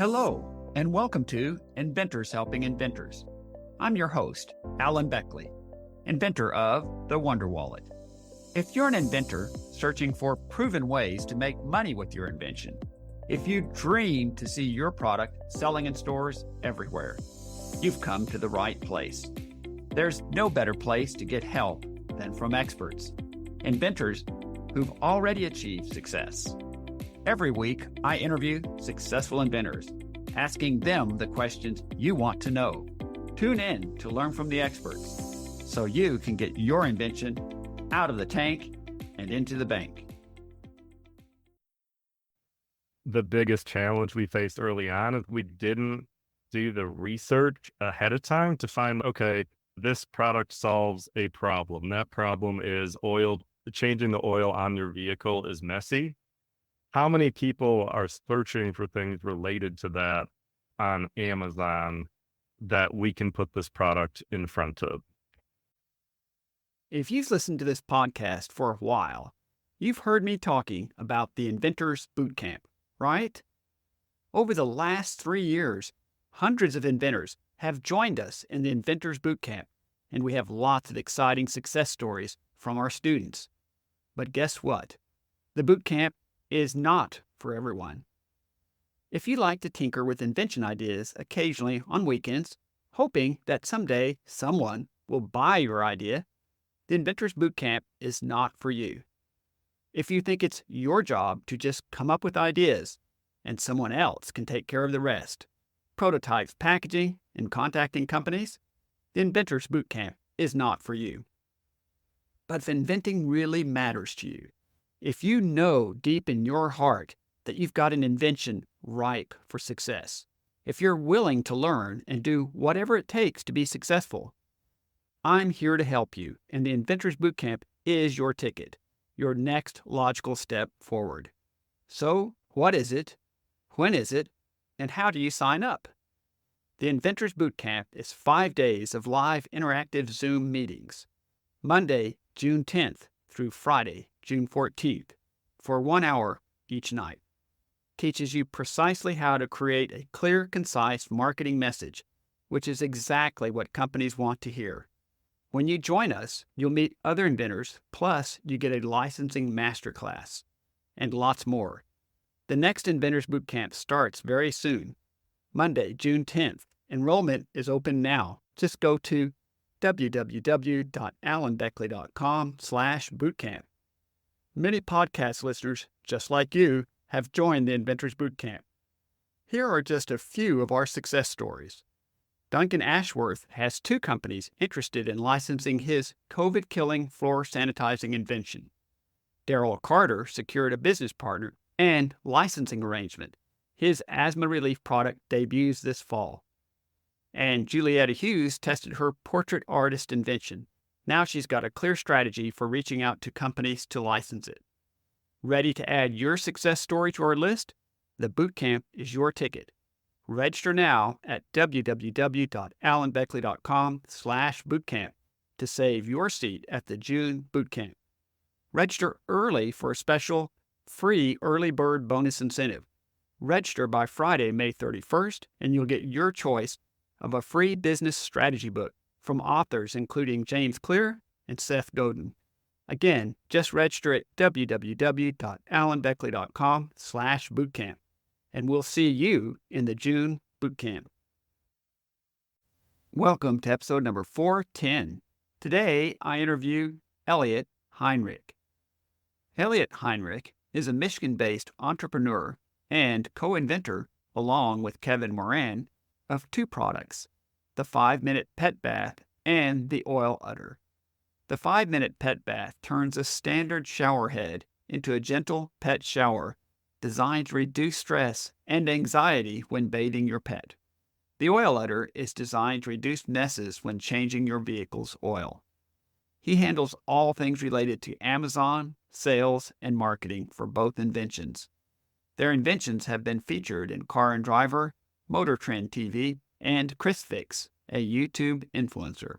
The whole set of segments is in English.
Hello, and welcome to Inventors Helping Inventors. I'm your host, Alan Beckley, inventor of the Wonder Wallet. If you're an inventor searching for proven ways to make money with your invention, if you dream to see your product selling in stores everywhere, you've come to the right place. There's no better place to get help than from experts, inventors who've already achieved success. Every week, I interview successful inventors, asking them the questions you want to know. Tune in to learn from the experts so you can get your invention out of the tank and into the bank. The biggest challenge we faced early on is we didn't do the research ahead of time to find, okay, this product solves a problem. That problem is changing the oil on your vehicle is messy. How many people are searching for things related to that on Amazon that we can put this product in front of? If you've listened to this podcast for a while, you've heard me talking about the Inventors Bootcamp, right? Over the last 3 years, hundreds of inventors have joined us in the Inventors Bootcamp, and we have lots of exciting success stories from our students. But guess what? The bootcamp is not for everyone. If you like to tinker with invention ideas occasionally on weekends, hoping that someday someone will buy your idea, the Inventors Bootcamp is not for you. If you think it's your job to just come up with ideas and someone else can take care of the rest, prototypes, packaging, and contacting companies, the Inventors Bootcamp is not for you. But if inventing really matters to you, if you know deep in your heart that you've got an invention ripe for success, if you're willing to learn and do whatever it takes to be successful, I'm here to help you, and the Inventors Bootcamp is your ticket, your next logical step forward. So, what is it? When is it? And how do you sign up? The Inventors Bootcamp is 5 days of live interactive Zoom meetings, Monday, June 10th through Friday, June 14th, for 1 hour each night. Teaches you precisely how to create a clear, concise marketing message, which is exactly what companies want to hear. When you join us, you'll meet other inventors, plus you get a licensing masterclass, and lots more. The next Inventors Bootcamp starts very soon, Monday, June 10th. Enrollment is open now. Just go to www.alanbeckley.com/bootcamp. Many podcast listeners, just like you, have joined the Inventors Bootcamp. Here are just a few of our success stories. Duncan Ashworth has 2 companies interested in licensing his COVID-killing floor sanitizing invention. Daryl Carter secured a business partner and licensing arrangement. His asthma relief product debuts this fall. And Julietta Hughes tested her portrait artist invention. Now she's got a clear strategy for reaching out to companies to license it. Ready to add your success story to our list? The bootcamp is your ticket. Register now at www.alanbeckley.com/bootcamp to save your seat at the June bootcamp. Register early for a special free early bird bonus incentive. Register by Friday, May 31st, and you'll get your choice of a free business strategy book from authors including James Clear and Seth Godin. Again, just register at www.alanbeckley.com/bootcamp, and we'll see you in the June bootcamp. Welcome to episode number 410. Today, I interview Elliott Heinrich. Elliott Heinrich is a Michigan-based entrepreneur and co-inventor, along with Kevin Moran, of 2 products, the 5-minute pet bath and the oil udder. The 5-minute pet bath turns a standard shower head into a gentle pet shower designed to reduce stress and anxiety when bathing your pet. The oil udder is designed to reduce messes when changing your vehicle's oil. He handles all things related to Amazon, sales, and marketing for both inventions. Their inventions have been featured in Car and Driver, Motor Trend TV, and ChrisFix, a YouTube influencer.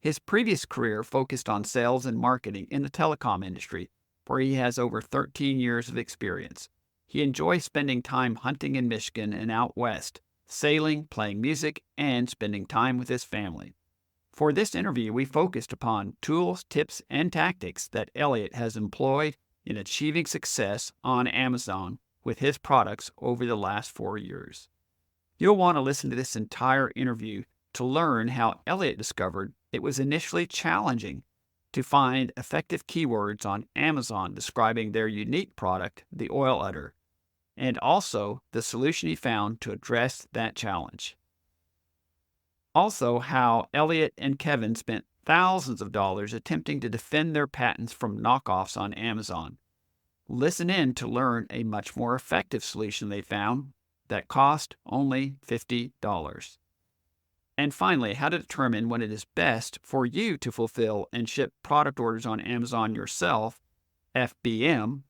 His previous career focused on sales and marketing in the telecom industry, where he has over 13 years of experience. he enjoys spending time hunting in Michigan and out west, sailing, playing music, and spending time with his family. For this interview, we focused upon tools, tips, and tactics that Elliott has employed in achieving success on Amazon with his products over the last 4 years. You'll want to listen to this entire interview to learn how Elliott discovered it was initially challenging to find effective keywords on Amazon describing their unique product, the oil udder, and also the solution he found to address that challenge. Also, how Elliott and Kevin spent thousands of dollars attempting to defend their patents from knockoffs on Amazon. Listen in to learn a much more effective solution they found that cost only $50. And finally, how to determine when it is best for you to fulfill and ship product orders on Amazon yourself, FBM,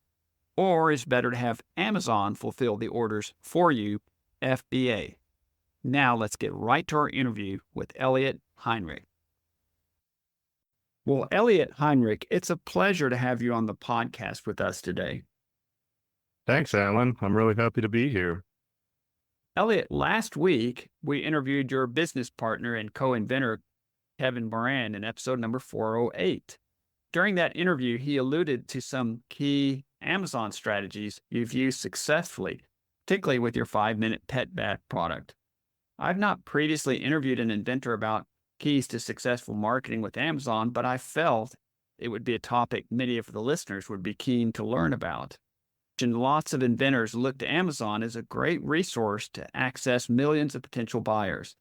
or is better to have Amazon fulfill the orders for you, FBA. Now let's get right to our interview with Elliott Heinrich. Well, Elliott Heinrich, it's a pleasure to have you on the podcast with us today. Thanks, Alan. I'm really happy to be here. Elliott, last week we interviewed your business partner and co-inventor, Kevin Moran, in episode number 408. During that interview, he alluded to some key Amazon strategies you've used successfully, particularly with your 5-minute pet bath product. I've not previously interviewed an inventor about keys to successful marketing with Amazon, but I felt it would be a topic many of the listeners would be keen to learn about. And lots of inventors look to Amazon as a great resource to access millions of potential buyers,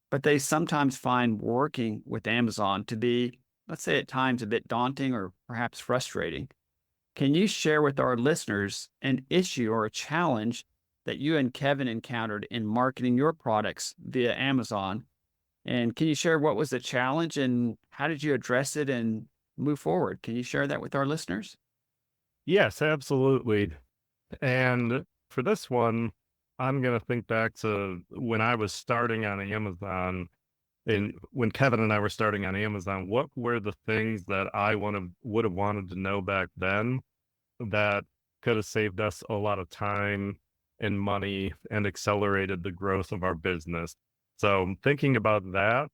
but they sometimes find working with Amazon to be, let's say at times, a bit daunting or perhaps frustrating. Can you share with our listeners an issue or a challenge that you and Kevin encountered in marketing your products via Amazon? And can you share what was the challenge and how did you address it and move forward? Can you share that with our listeners? Yes, absolutely. And for this one, I'm going to think back to when I was starting on Amazon and when Kevin and I were starting on Amazon, what were the things that I would have wanted to know back then that could have saved us a lot of time and money and accelerated the growth of our business? So thinking about that,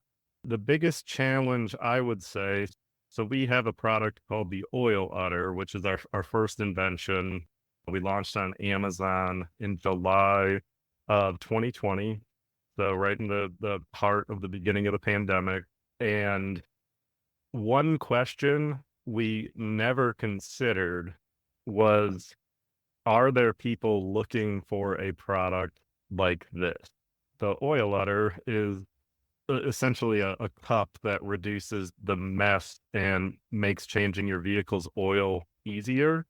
the biggest challenge I would say, so we have a product called the oil udder, which is our first invention. We launched on Amazon in July of 2020. So right in the heart of the beginning of the pandemic. And one question we never considered was, are there people looking for a product like this? The oil udder is essentially a cup that reduces the mess and makes changing your vehicle's oil easier.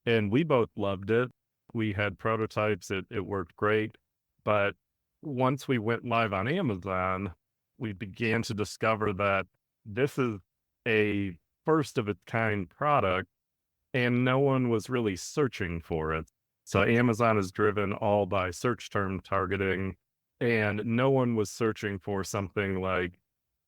And we both loved it. We had prototypes, it worked great. But once we went live on Amazon, we began to discover that this is a first of its kind product and no one was really searching for it. So Amazon is driven all by search term targeting, and no one was searching for something like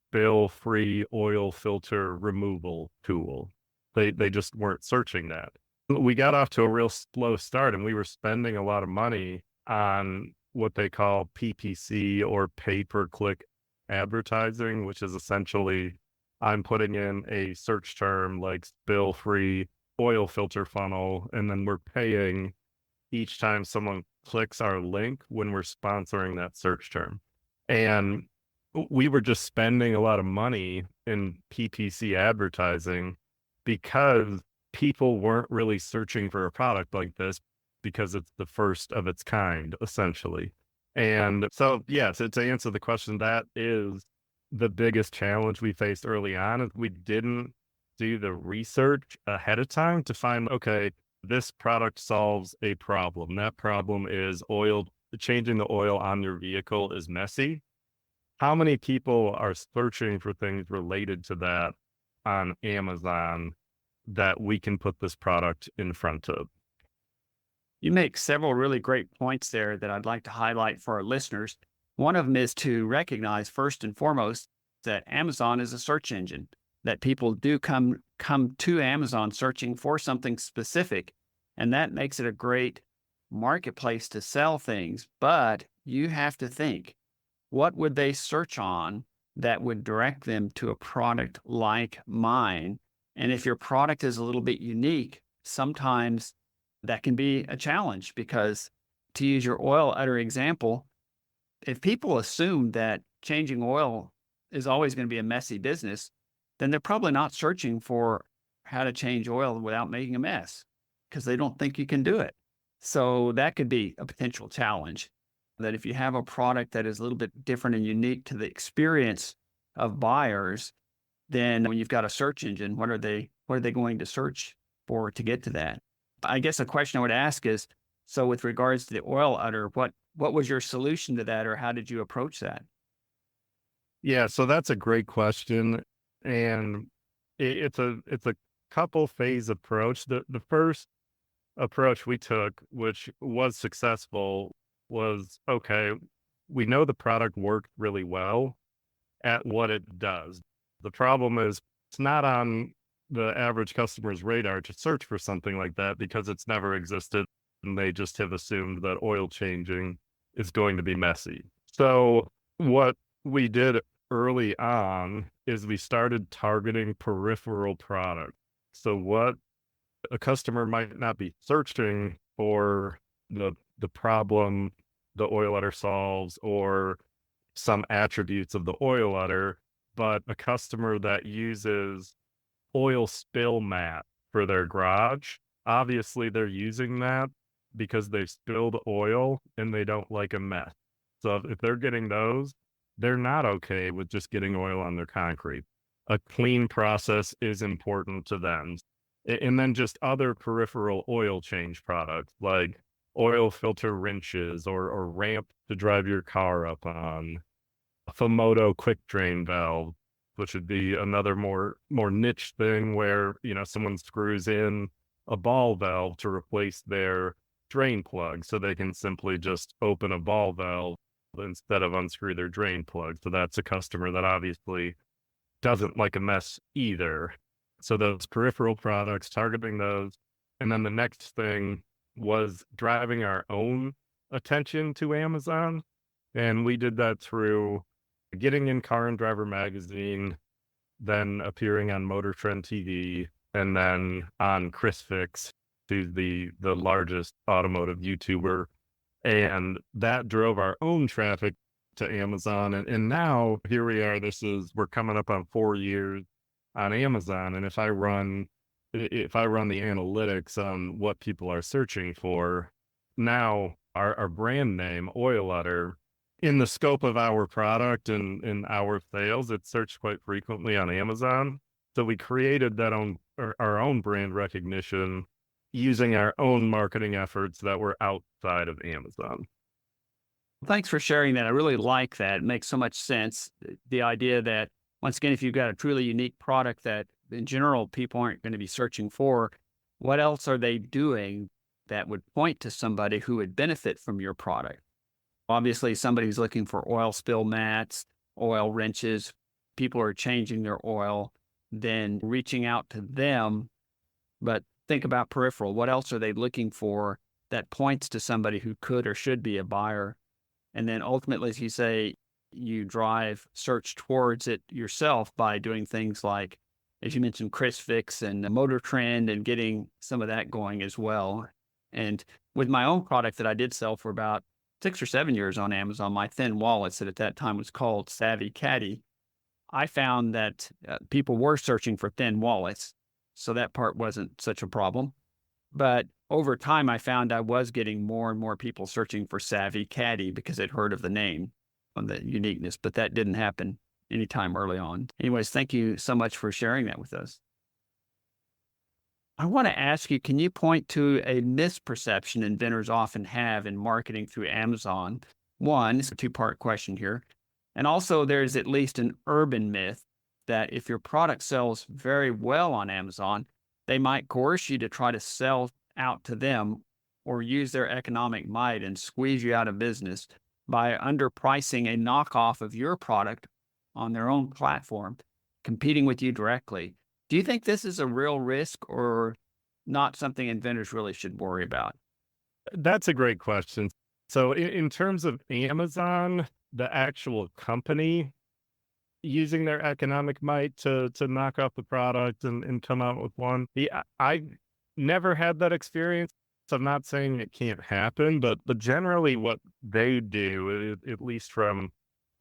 spill-free oil filter removal tool. They just weren't searching that. We got off to a real slow start, and we were spending a lot of money on what they call PPC, or pay-per-click advertising, which is essentially I'm putting in a search term like spill-free oil filter funnel, and then we're paying each time someone clicks our link when we're sponsoring that search term. And we were just spending a lot of money in PPC advertising because people weren't really searching for a product like this because it's the first of its kind, essentially. And so, yes, to answer the question, that is the biggest challenge we faced early on, is we didn't do the research ahead of time to find, okay, this product solves a problem. That problem is changing the oil on your vehicle is messy. How many people are searching for things related to that on Amazon that we can put this product in front of? You make several really great points there that I'd like to highlight for our listeners. One of them is to recognize first and foremost that Amazon is a search engine, that people do come to Amazon searching for something specific, and that makes it a great marketplace to sell things, but you have to think, what would they search on that would direct them to a product like mine? And if your product is a little bit unique, sometimes that can be a challenge because, to use your oil udder example, if people assume that changing oil is always going to be a messy business, then they're probably not searching for how to change oil without making a mess because they don't think you can do it. So that could be a potential challenge. That if you have a product that is a little bit different and unique to the experience of buyers, then when you've got a search engine, what are they going to search for to get to that? I guess a question I would ask is, so with regards to the oil udder, what was your solution to that, or how did you approach that? Yeah, so that's a great question, and it's a couple phase approach. The first approach we took, which was successful, was okay. We know the product worked really well at what it does. The problem is it's not on the average customer's radar to search for something like that because it's never existed, and they just have assumed that oil changing is going to be messy. So what we did early on is we started targeting peripheral products. So what a customer might not be searching for the problem the oil udder solves or some attributes of the oil udder, but a customer that uses oil spill mat for their garage, obviously they're using that because they've spilled oil and they don't like a mess. So if they're getting those, they're not okay with just getting oil on their concrete. A clean process is important to them. And then just other peripheral oil change products like oil filter wrenches or ramp to drive your car up on, a Fomoto quick drain valve, which would be another more niche thing where, someone screws in a ball valve to replace their drain plug so they can simply just open a ball valve instead of unscrew their drain plug. So that's a customer that obviously doesn't like a mess either. So those peripheral products, targeting those. And then the next thing was driving our own attention to Amazon. And we did that through getting in Car and Driver magazine, then appearing on Motor Trend TV, and then on ChrisFix, who's the largest automotive YouTuber. And that drove our own traffic to Amazon. And now here we are. We're coming up on 4 years on Amazon. And if I run the analytics on what people are searching for, now our brand name, Oil Udder, in the scope of our product and in our sales, it's searched quite frequently on Amazon. So we created our own brand recognition using our own marketing efforts that were outside of Amazon. Thanks for sharing that. I really like that. It makes so much sense. The idea that, once again, if you've got a truly unique product that in general people aren't going to be searching for, what else are they doing that would point to somebody who would benefit from your product? Obviously, somebody's looking for oil spill mats, oil wrenches, people are changing their oil, then reaching out to them. But think about peripheral. What else are they looking for that points to somebody who could or should be a buyer? And then ultimately, as you say, you drive search towards it yourself by doing things like, as you mentioned, ChrisFix and Motor Trend and getting some of that going as well. And with my own product that I did sell for about 6 or 7 years on Amazon, my thin wallets that at that time was called Savvy Caddy, I found that people were searching for thin wallets. So that part wasn't such a problem. But over time, I found I was getting more and more people searching for Savvy Caddy because they'd heard of the name and the uniqueness, but that didn't happen anytime early on. Anyways, thank you so much for sharing that with us. I want to ask you, can you point to a misperception inventors often have in marketing through Amazon? One, it's a two-part question here. And also, there's at least an urban myth that if your product sells very well on Amazon, they might coerce you to try to sell out to them or use their economic might and squeeze you out of business by underpricing a knockoff of your product on their own platform, competing with you directly. Do you think this is a real risk or not something inventors really should worry about? That's a great question. So in terms of Amazon, the actual company using their economic might to knock off the product and come out with one, I never had that experience. So I'm not saying it can't happen, but generally what they do, at least from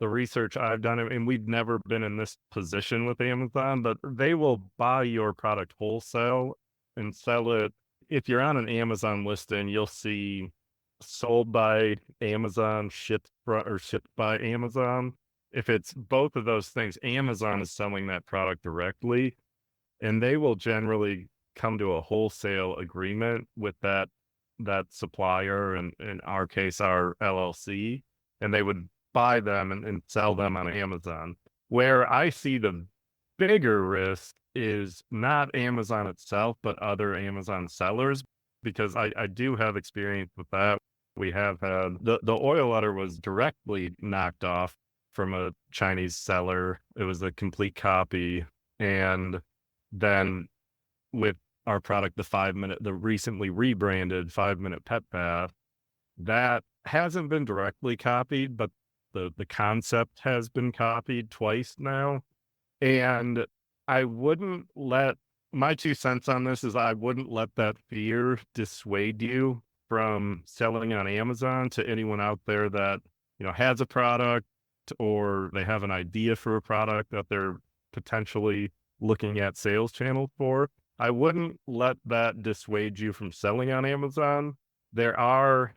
the research I've done, and we've never been in this position with Amazon, but they will buy your product wholesale and sell it. If you're on an Amazon listing, you'll see sold by Amazon, or shipped by Amazon. If it's both of those things, Amazon is selling that product directly, and they will generally come to a wholesale agreement with that supplier, and in our case, our LLC, and they would buy them and sell them on Amazon. Where I see the bigger risk is not Amazon itself, but other Amazon sellers, because I do have experience with that. We have had the oil letter was directly knocked off from a Chinese seller. It was a complete copy. And then with our product, the recently rebranded 5 Minute Pet Bath, that hasn't been directly copied, but the concept has been copied twice now. And I wouldn't let my 2 cents on this is I wouldn't let that fear dissuade you from selling on Amazon to anyone out there that, has a product, or they have an idea for a product that they're potentially looking at sales channels for. I wouldn't let that dissuade you from selling on Amazon. And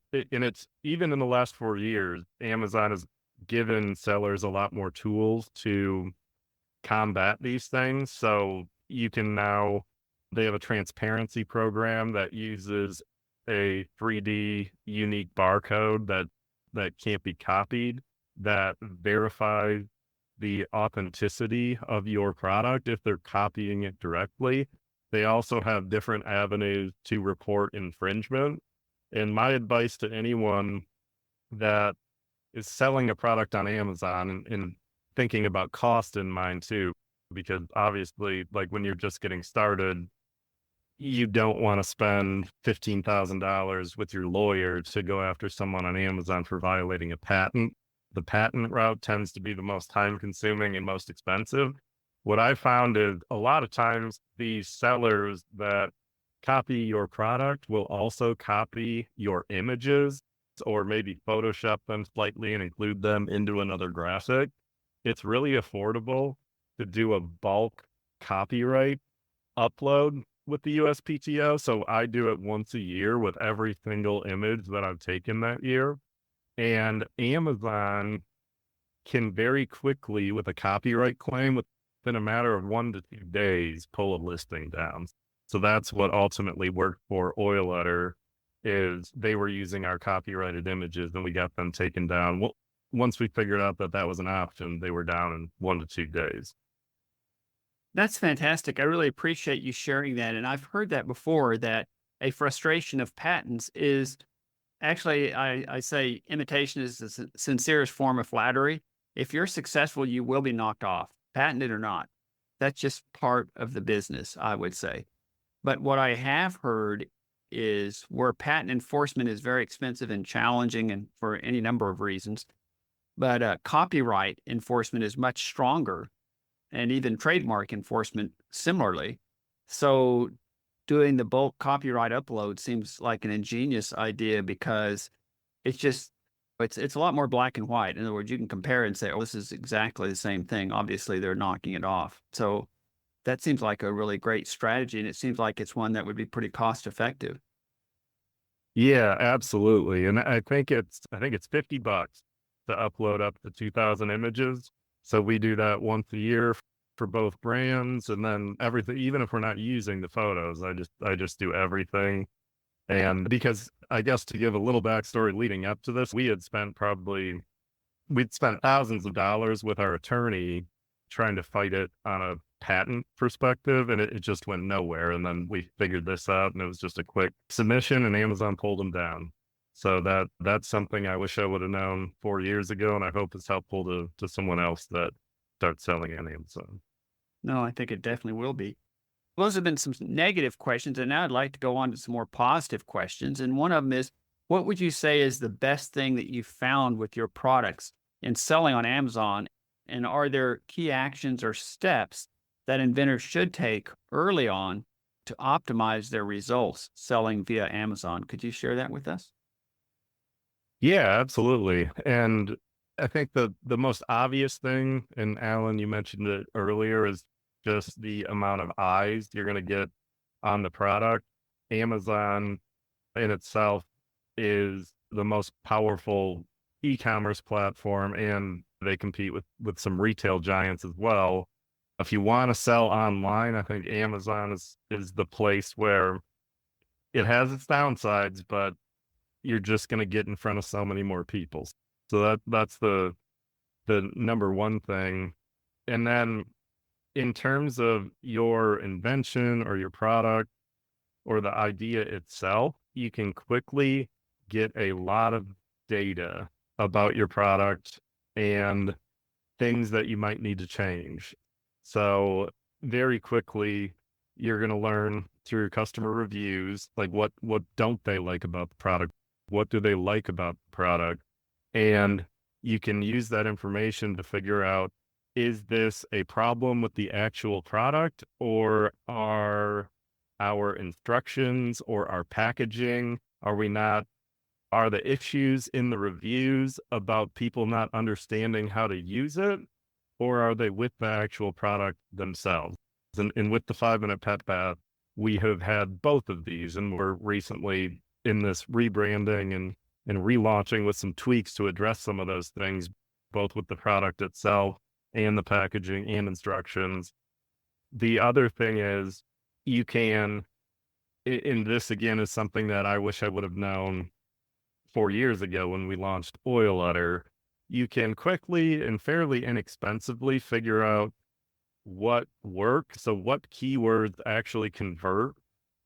it's even in the last 4 years, Amazon has given sellers a lot more tools to combat these things. So they have a transparency program that uses a 3D unique barcode that can't be copied, that verifies the authenticity of your product if they're copying it directly. They also have different avenues to report infringement. And my advice to anyone that is selling a product on Amazon, and thinking about cost in mind too, because obviously, like when you're just getting started, you don't want to spend $15,000 with your lawyer to go after someone on Amazon for violating a patent. The patent route tends to be the most time consuming and most expensive. What I found is a lot of times these sellers that copy your product will also copy your images, or maybe Photoshop them slightly and include them into another graphic. It's really affordable to do a bulk copyright upload with the USPTO. So I do it once a year with every single image that I've taken that year. And Amazon can very quickly, with a copyright claim, within a matter of 1 to 2 days, pull a listing down. So that's what ultimately worked for Oil Letter, is they were using our copyrighted images and we got them taken down. Well, once we figured out that that was an option, they were down in 1 to 2 days. That's fantastic. I really appreciate you sharing that. And I've heard that before, that a frustration of patents is actually, I say imitation is the sincerest form of flattery. If you're successful, you will be knocked off, patented or not. That's just part of the business, I would say. But what I have heard is where patent enforcement is very expensive and challenging, and for any number of reasons. But copyright enforcement is much stronger, and even trademark enforcement similarly. So doing the bulk copyright upload seems like an ingenious idea, because it's a lot more black and white. In other words, you can compare and say, oh, this is exactly the same thing. Obviously, they're knocking it off. So that seems like a really great strategy, and it seems like it's one that would be pretty cost effective. Yeah, absolutely. And I think it's $50 to upload up to 2,000 images. So we do that once a year for both brands, and then everything, even if we're not using the photos, I just do everything. And because, I guess, to give a little backstory leading up to this, we'd spent thousands of dollars with our attorney trying to fight it on a patent perspective, and it just went nowhere. And then we figured this out, and it was just a quick submission, and Amazon pulled them down. So that's something I wish I would have known 4 years ago, and I hope it's helpful to someone else that starts selling on Amazon. No, I think it definitely will be. Well, those have been some negative questions, and now I'd like to go on to some more positive questions. And one of them is, What would you say is the best thing that you found with your products in selling on Amazon? And are there key actions or steps that inventors should take early on to optimize their results selling via Amazon? Could you share that with us? Yeah, absolutely. And I think the most obvious thing, and Alan, you mentioned it earlier, is just the amount of eyes you're going to get on the product. Amazon in itself is the most powerful e-commerce platform, and they compete with some retail giants as well. If you want to sell online, I think Amazon is the place where it has its downsides, but you're just going to get in front of so many more people. So that's the number one thing. And then in terms of your invention or your product or the idea itself, you can quickly get a lot of data about your product and things that you might need to change. So very quickly, you're going to learn through your customer reviews, like what don't they like about the product? What do they like about the product? And you can use that information to figure out, is this a problem with the actual product, or are our instructions or our packaging, are the issues in the reviews about people not understanding how to use it, or are they with the actual product themselves? And with the 5 Minute Pet Bath, we have had both of these, and we're recently in this rebranding and relaunching with some tweaks to address some of those things, both with the product itself and the packaging and instructions. The other thing is you can, and this again is something that I wish I would have known 4 years ago when we launched Oil Udder, you can quickly and fairly inexpensively figure out what work. So what keywords actually convert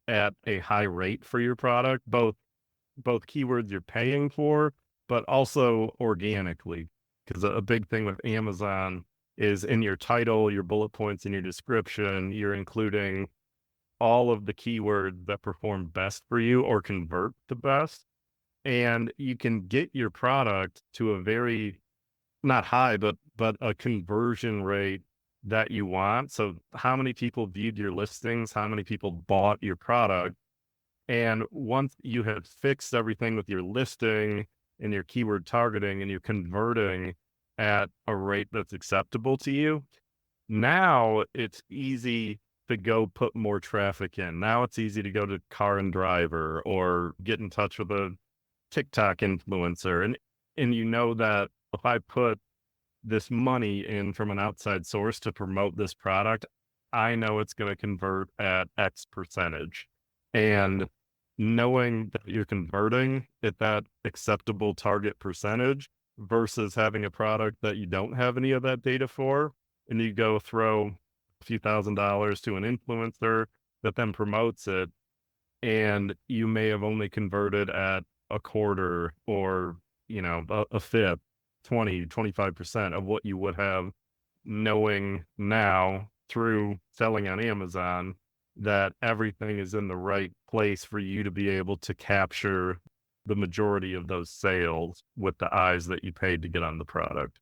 at a high rate for your product, both keywords you're paying for, but also organically. Because a big thing with Amazon is in your title, your bullet points, in your description, you're including all of the keywords that perform best for you or convert the best. And you can get your product to a very not high, but a conversion rate that you want. So how many people viewed your listings, how many people bought your product, and once you have fixed everything with your listing and your keyword targeting and you're converting at a rate that's acceptable to you, now it's easy to go put more traffic in. Now it's easy to go to Car and Driver or get in touch with a TikTok influencer. And you know that if I put this money in from an outside source to promote this product, I know it's going to convert at X percentage. And knowing that you're converting at that acceptable target percentage versus having a product that you don't have any of that data for, and you go throw a few $1,000s to an influencer that then promotes it, and you may have only converted at a quarter or, a fifth, 20, 25% of what you would have, knowing now through selling on Amazon that everything is in the right place for you to be able to capture the majority of those sales with the eyes that you paid to get on the product.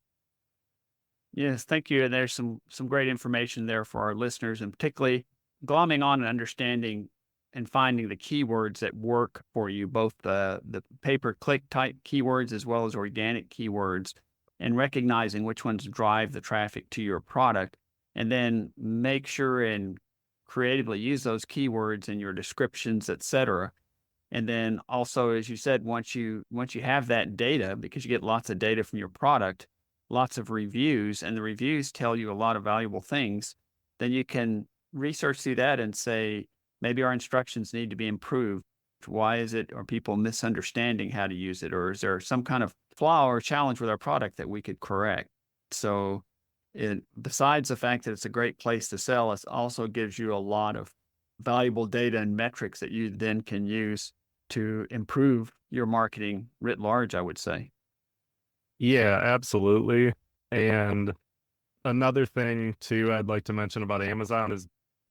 Yes, thank you. And there's some great information there for our listeners, and particularly glomming on and understanding and finding the keywords that work for you, both the pay-per-click type keywords as well as organic keywords, and recognizing which ones drive the traffic to your product, and then make sure and creatively use those keywords in your descriptions, etc. And then also, as you said, once you have that data, because you get lots of data from your product, lots of reviews, and the reviews tell you a lot of valuable things, then you can research through that and say, maybe our instructions need to be improved. Why is it, are people misunderstanding how to use it? Or is there some kind of flaw or challenge with our product that we could correct? So besides the fact that it's a great place to sell, it also gives you a lot of valuable data and metrics that you then can use to improve your marketing writ large, I would say. Yeah, absolutely. And another thing too I'd like to mention about Amazon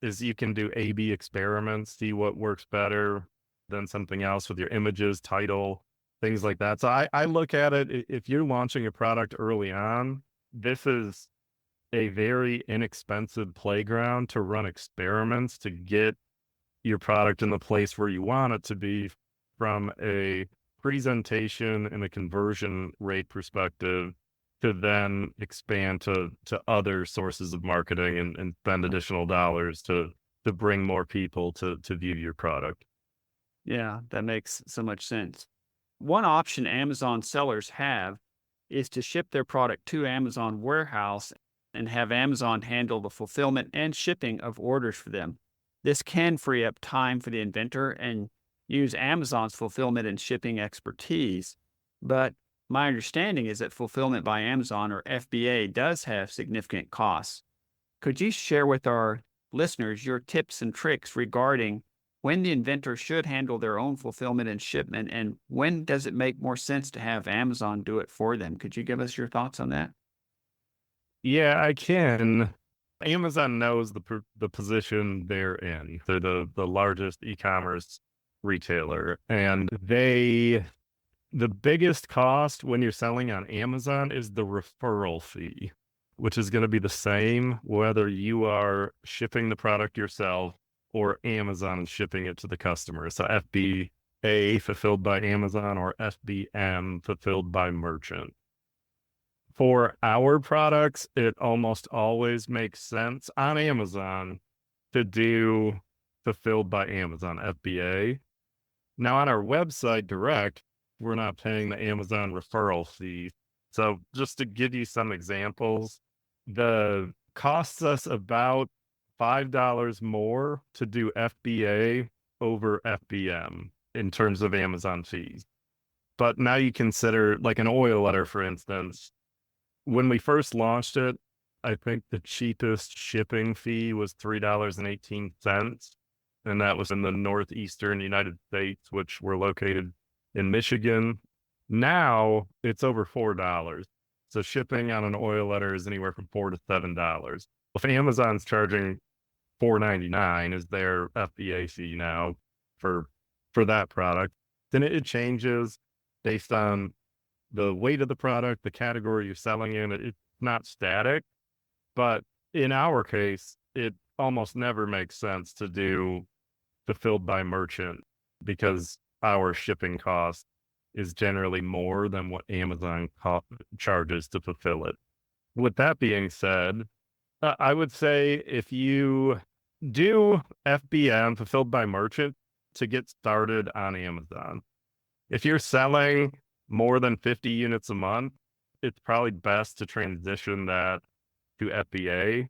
is you can do A/B experiments, see what works better than something else with your images, title. things like that. So I look at it, if you're launching a product early on, this is a very inexpensive playground to run experiments to get your product in the place where you want it to be from a presentation and a conversion rate perspective to then expand to other sources of marketing and spend additional dollars to bring more people to view your product. Yeah, that makes so much sense. One option Amazon sellers have is to ship their product to Amazon warehouse and have Amazon handle the fulfillment and shipping of orders for them. This can free up time for the inventor and use Amazon's fulfillment and shipping expertise. But my understanding is that fulfillment by Amazon or FBA does have significant costs. Could you share with our listeners your tips and tricks regarding when the inventor should handle their own fulfillment and shipment, and when does it make more sense to have Amazon do it for them? Could you give us your thoughts on that? Yeah, I can. Amazon knows the position they're in. They're the largest e-commerce retailer, and the biggest cost when you're selling on Amazon is the referral fee, which is going to be the same whether you are shipping the product yourself or Amazon is shipping it to the customer. So FBA fulfilled by Amazon or FBM fulfilled by merchant. For our products, it almost always makes sense on Amazon to do fulfilled by Amazon, FBA. Now, on our website direct, we're not paying the Amazon referral fee. So, just to give you some examples, the costs us about $5 more to do FBA over FBM in terms of Amazon fees. But now you consider like an oil letter, for instance. When we first launched it, I think the cheapest shipping fee was $3.18, and that was in the northeastern United States, which we're located in Michigan. Now it's over $4. So shipping on an oil letter is anywhere from $4 to $7. If Amazon's charging $4.99 is their FBA fee now for that product, then it changes based on the weight of the product, the category you're selling in. It's not static, but in our case, it almost never makes sense to do fulfilled by merchant because our shipping cost is generally more than what Amazon charges to fulfill it. With that being said, I would say if you do FBM fulfilled by merchant to get started on Amazon, if you're selling more than 50 units a month, it's probably best to transition that to FBA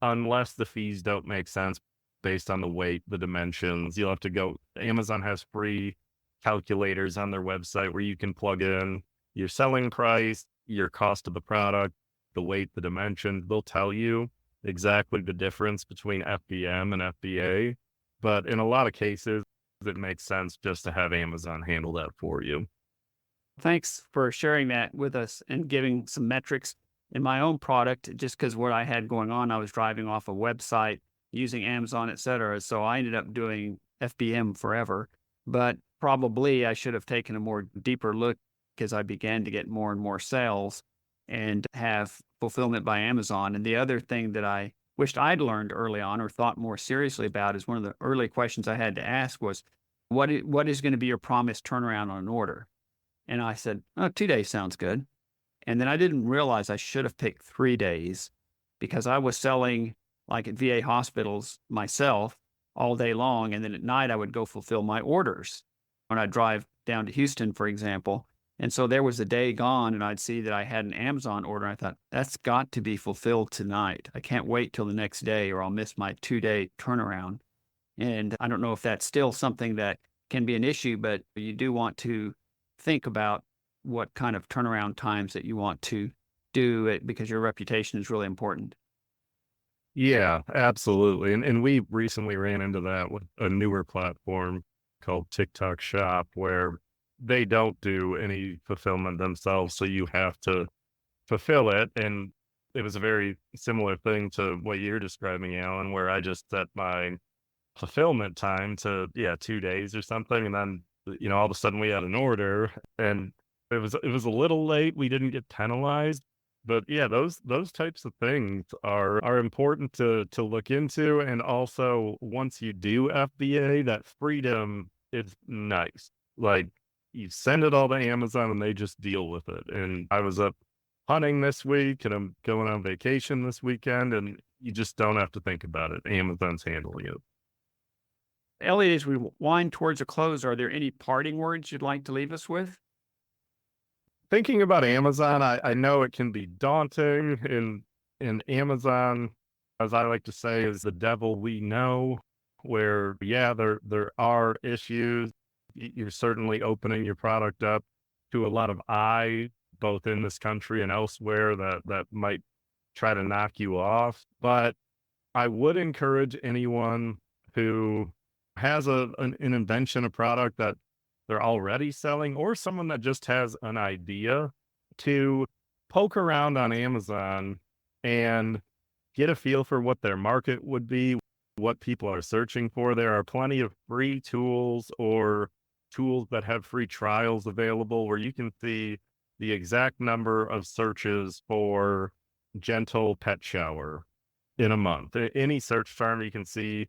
unless the fees don't make sense based on the weight, the dimensions. You'll have to go. Amazon has free calculators on their website where you can plug in your selling price, your cost of the product, the weight, the dimensions. They'll tell you exactly the difference between FBM and FBA. But in a lot of cases, it makes sense just to have Amazon handle that for you. Thanks for sharing that with us and giving some metrics in my own product. Just because what I had going on, I was driving off a website using Amazon, et cetera. So I ended up doing FBM forever, but probably I should have taken a more deeper look as I began to get more and more sales and have fulfillment by Amazon. And the other thing that I wished I'd learned early on or thought more seriously about is one of the early questions I had to ask was, what is going to be your promised turnaround on an order? And I said, oh, 2 days sounds good. And then I didn't realize I should have picked 3 days because I was selling like at VA hospitals myself all day long. And then at night I would go fulfill my orders when I drive down to Houston, for example. And so there was a day gone and I'd see that I had an Amazon order. I thought, that's got to be fulfilled tonight. I can't wait till the next day or I'll miss my 2-day turnaround. And I don't know if that's still something that can be an issue, but you do want to think about what kind of turnaround times that you want to do it because your reputation is really important. Yeah, absolutely. And we recently ran into that with a newer platform called TikTok Shop where they don't do any fulfillment themselves. So you have to fulfill it. And it was a very similar thing to what you're describing, Alan, where I just set my fulfillment time to, 2 days or something. And then all of a sudden we had an order, and it was a little late. We didn't get penalized. But yeah, those types of things are important to look into. And also, once you do FBA, that freedom is nice. Like, you send it all to Amazon and they just deal with it. And I was up hunting this week and I'm going on vacation this weekend, and you just don't have to think about it. Amazon's handling it. Elliot, as we wind towards a close, are there any parting words you'd like to leave us with? Thinking about Amazon, I know it can be daunting, and Amazon, as I like to say, is the devil we know, where, yeah, there are issues. You're certainly opening your product up to a lot of eyes, both in this country and elsewhere, that might try to knock you off. But I would encourage anyone who has an invention, a product that they're already selling, or someone that just has an idea, to poke around on Amazon and get a feel for what their market would be, what people are searching for. There are plenty of free tools or tools that have free trials available where you can see the exact number of searches for gentle pet shower in a month. Any search firm, you can see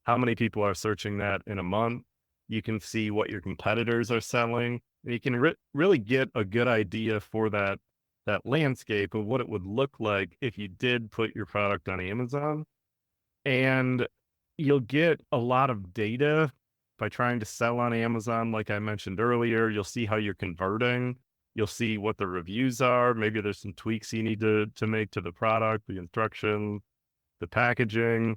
how many people are searching that in a month. You can see what your competitors are selling. You can really get a good idea for that landscape of what it would look like if you did put your product on Amazon. And you'll get a lot of data by trying to sell on Amazon. Like I mentioned earlier, you'll see how you're converting. You'll see what the reviews are. Maybe there's some tweaks you need to make to the product, the instructions, the packaging.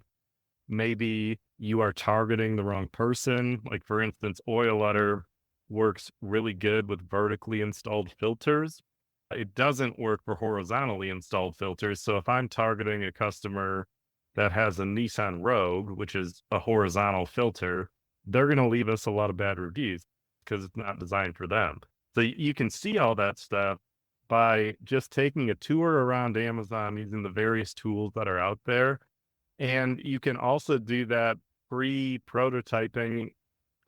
Maybe you are targeting the wrong person. Like, for instance, Oil Udder works really good with vertically installed filters. It doesn't work for horizontally installed filters. So if I'm targeting a customer that has a Nissan Rogue, which is a horizontal filter, they're going to leave us a lot of bad reviews because it's not designed for them. So you can see all that stuff by just taking a tour around Amazon using the various tools that are out there. And you can also do that pre-prototyping.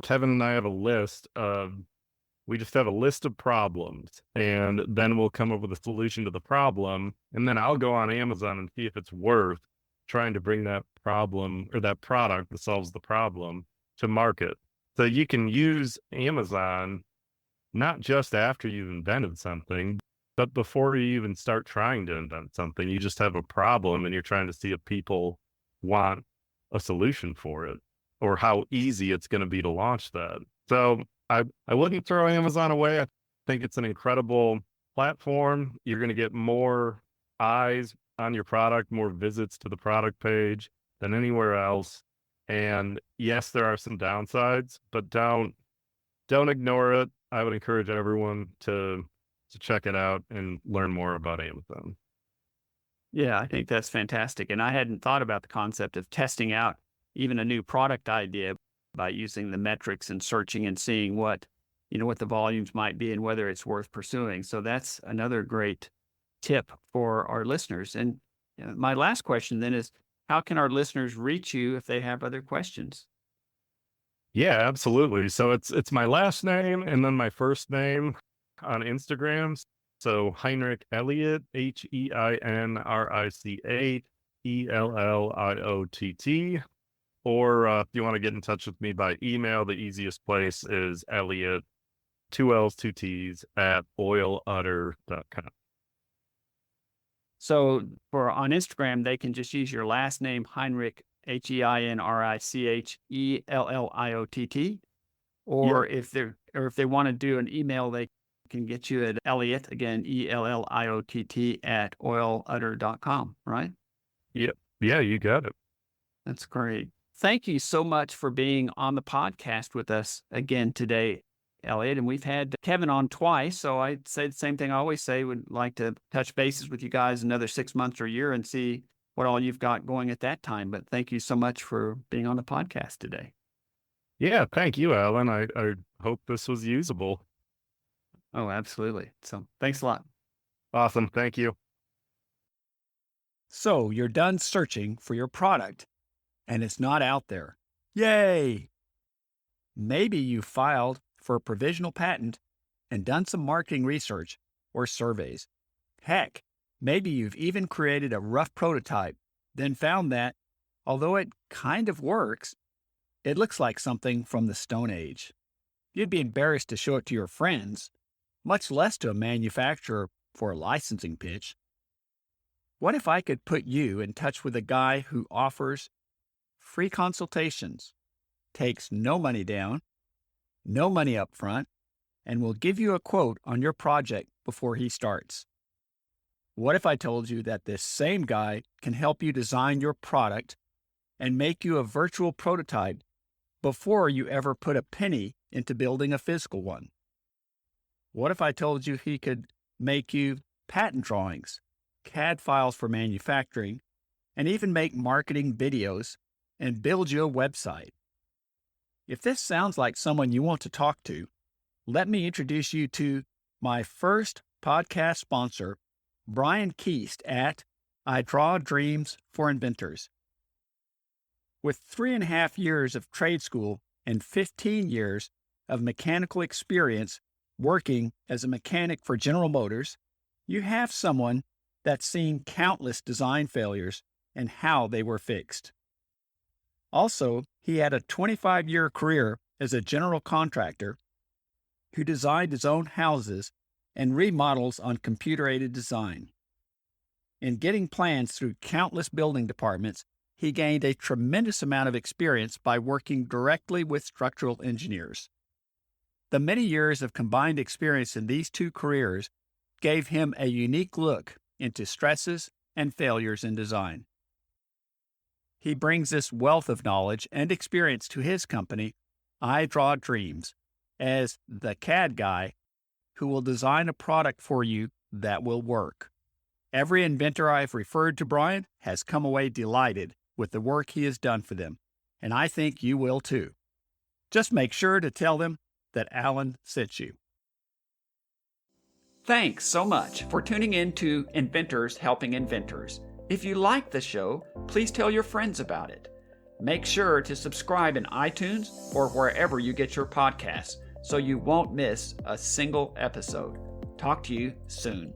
Kevin and I have we just have a list of problems, and then we'll come up with a solution to the problem. And then I'll go on Amazon and see if it's worth trying to bring that problem or that product that solves the problem to market. So you can use Amazon not just after you've invented something, but before you even start trying to invent something. You just have a problem and you're trying to see if people want a solution for it, or how easy it's going to be to launch that. So I wouldn't throw Amazon away. I think it's an incredible platform. You're going to get more eyes on your product, more visits to the product page than anywhere else. And yes, there are some downsides, but don't ignore it. I would encourage everyone to check it out and learn more about Amazon. Yeah, I think that's fantastic. And I hadn't thought about the concept of testing out even a new product idea by using the metrics and searching and seeing what the volumes might be and whether it's worth pursuing. So that's another great tip for our listeners. And my last question then is, how can our listeners reach you if they have other questions? Yeah, absolutely. So it's my last name and then my first name on Instagram. So Heinrich Elliott, HEINRICH Or if you want to get in touch with me by email, the easiest place is Elliott, 2 L's, 2 T's, at oiludder.com. So on Instagram, they can just use your last name, Heinrich, HEINRICHELLIOTT. Or if they want to do an email, they can get you at Elliott, again, ELLIOTT, at oiludder.com, right? Yep. Yeah, you got it. That's great. Thank you so much for being on the podcast with us again today, Elliott. And we've had Kevin on twice, so I'd say the same thing I always say. Would like to touch bases with you guys another 6 months or a year and see what all you've got going at that time. But thank you so much for being on the podcast today. Yeah, thank you, Alan. I hope this was usable. Oh, absolutely. So thanks a lot. Awesome. Thank you. So you're done searching for your product and it's not out there. Yay! Maybe you filed for a provisional patent and done some marketing research or surveys. Heck, maybe you've even created a rough prototype, then found that, although it kind of works, it looks like something from the Stone Age. You'd be embarrassed to show it to your friends, much less to a manufacturer for a licensing pitch. What if I could put you in touch with a guy who offers free consultations, takes no money down, no money up front, and will give you a quote on your project before he starts? What if I told you that this same guy can help you design your product and make you a virtual prototype before you ever put a penny into building a physical one? What if I told you he could make you patent drawings, CAD files for manufacturing, and even make marketing videos and build you a website? If this sounds like someone you want to talk to, let me introduce you to my first podcast sponsor, Brian Keast at I Draw Dreams for Inventors. With 3.5 years of trade school and 15 years of mechanical experience working as a mechanic for General Motors, you have someone that's seen countless design failures and how they were fixed. Also, he had a 25-year career as a general contractor who designed his own houses and remodels on computer-aided design. In getting plans through countless building departments, he gained a tremendous amount of experience by working directly with structural engineers. The many years of combined experience in these two careers gave him a unique look into stresses and failures in design. He brings this wealth of knowledge and experience to his company, I Draw Dreams, as the CAD guy who will design a product for you that will work. Every inventor I've referred to Brian has come away delighted with the work he has done for them, and I think you will too. Just make sure to tell them that Alan sent you. Thanks so much for tuning in to Inventors Helping Inventors. If you like the show, please tell your friends about it. Make sure to subscribe in iTunes or wherever you get your podcasts so you won't miss a single episode. Talk to you soon.